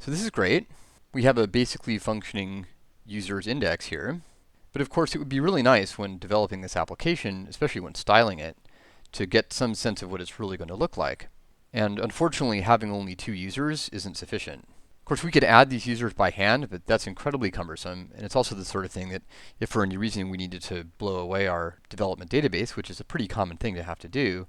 So this is great. We have a basically functioning user's index here. But of course, it would be really nice when developing this application, especially when styling it, to get some sense of what it's really going to look like. And unfortunately, having only 2 users isn't sufficient. Of course, we could add these users by hand, but that's incredibly cumbersome. And it's also the sort of thing that if for any reason we needed to blow away our development database, which is a pretty common thing to have to do,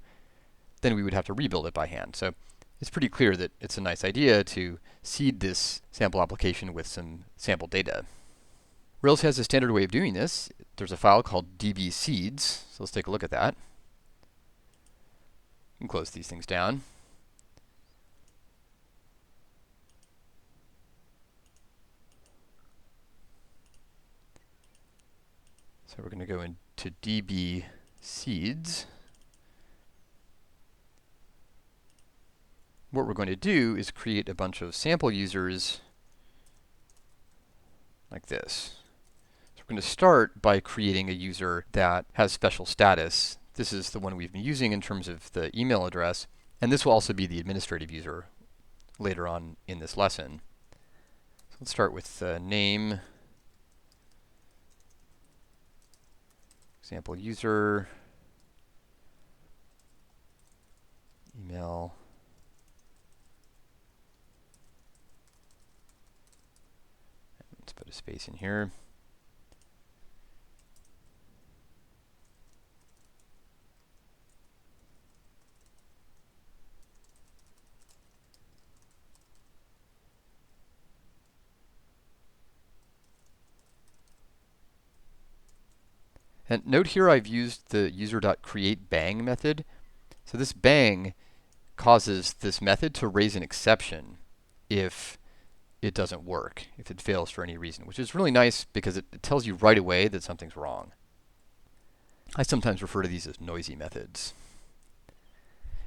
then we would have to rebuild it by hand. So it's pretty clear that it's a nice idea to seed this sample application with some sample data. Rails has a standard way of doing this. There's a file called dbseeds, so let's take a look at that. You can close these things down. So we're going to go into dbseeds. What we're going to do is create a bunch of sample users like this. So we're going to start by creating a user that has special status. This is the one we've been using in terms of the email address, and this will also be the administrative user later on in this lesson. So let's start with name, example user, email, let's put a space in here. And note here I've used the user.createBang method. So this bang causes this method to raise an exception if it doesn't work, if it fails for any reason, which is really nice because it tells you right away that something's wrong. I sometimes refer to these as noisy methods.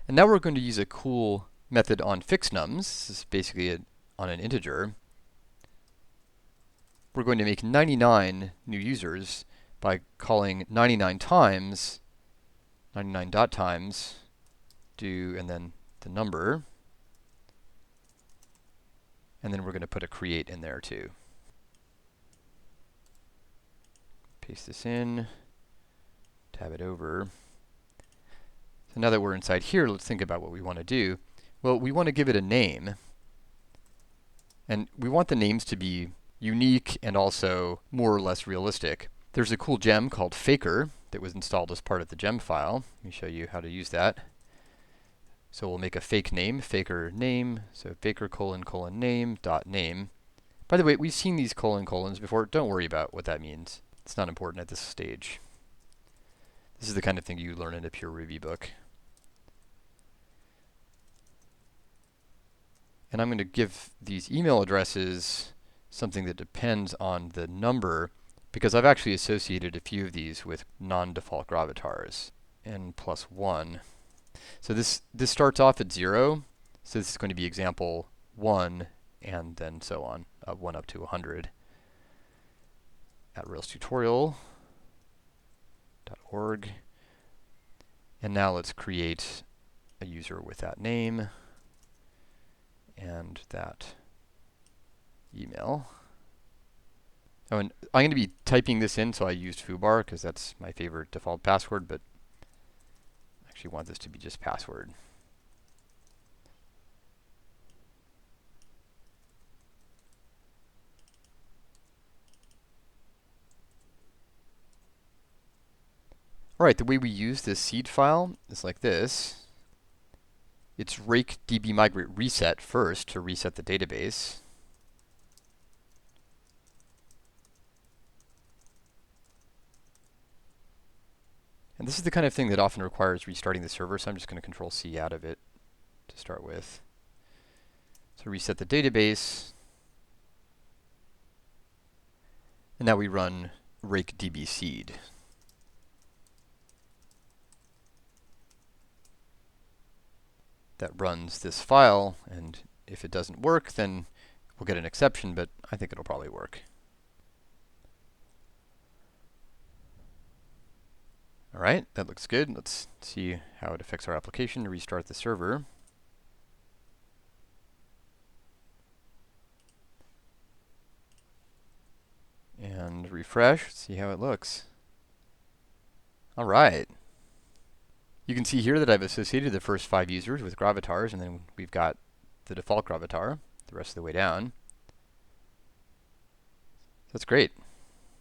And now we're going to use a cool method on fixnums. This is basically on an integer. We're going to make 99 new users by calling 99 times, 99 dot times, do, and then the number. And then we're going to put a create in there too. Paste this in, tab it over. So now that we're inside here, let's think about what we want to do. Well, we want to give it a name. And we want the names to be unique and also more or less realistic. There's a cool gem called Faker that was installed as part of the gem file. Let me show you how to use that. So we'll make a fake name, Faker name. So Faker : name dot name. By the way, we've seen these colons before. Don't worry about what that means. It's not important at this stage. This is the kind of thing you learn in a pure Ruby book. And I'm going to give these email addresses something that depends on the number, because I've actually associated a few of these with non-default gravitars, n+1. So this starts off at 0, so this is going to be example 1, and then so on, 1 up to 100. At railstutorial.org. And now let's create a user with that name and that email. Oh, and I'm going to be typing this in, so I used foobar because that's my favorite default password, but I actually want this to be just password. All right, the way we use this seed file is like this. It's rake db migrate reset first to reset the database. And this is the kind of thing that often requires restarting the server, so I'm just going to Control-C out of it to start with. So reset the database. And now we run rake dbseed. That runs this file, and if it doesn't work, then we'll get an exception, but I think it'll probably work. All right, that looks good. Let's see how it affects our application to restart the server. refresh, see how it looks. All right. You can see here that I've associated the first 5 users with gravatars, and then we've got the default gravatar the rest of the way down. That's great.